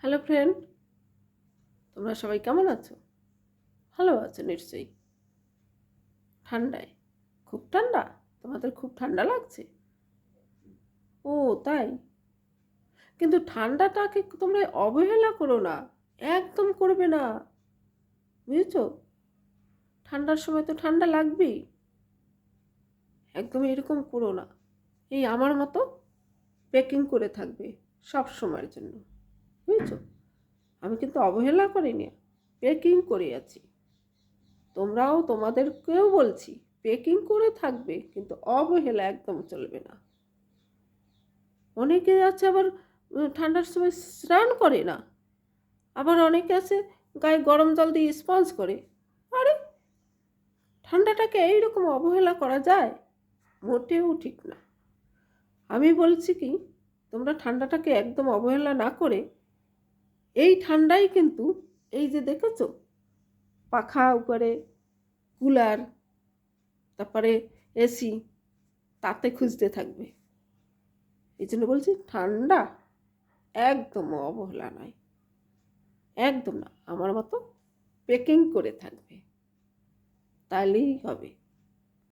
Hello friend, তোমরা সবাই কেমন আছো? ভালো আছো নিশ্চয়ই। ঠান্ডায় খুব ঠান্ডা? তোমাদের খুব ঠান্ডা লাগছে? ও তাই? কিন্তু ঠান্ডাটাকে তোমরা অবহেলা করো না, একদম করবে না, বুঝেছো? ঠান্ডার সময় তো ঠান্ডা লাগবেই, একদম এরকম করো না। এই আমার মতো প্যাকিং করে থাকবে সব সময়ের জন্য, বুঝেছো? আমি কিন্তু অবহেলা করিনি, প্যাকিং করে আছি। তোমরাও তোমাদেরকেও বলছি প্যাকিং করে থাকবে, কিন্তু অবহেলা একদম চলবে না। অনেকে আছে আবার ঠান্ডার সময় স্নান করে না, আবার অনেকে আছে গায়ে গরম জল দিয়ে স্পঞ্জ করে। আরে ঠান্ডাটাকে এইরকম অবহেলা করা যায়? মোটেও ঠিক না। আমি বলছি কি, তোমরা ঠান্ডাটাকে একদম অবহেলা না করে, এই ঠান্ডাই কিন্তু এই যে দেখেছো পাখা উপরে, কুলার, তারপরে এসি, তাতে খুঁজতে থাকবে। এই জন্য বলছি ঠান্ডা একদম অবহেলা নয়, একদম না। আমার মতো প্যাকিং করে থাকবে, তাহলেই হবে।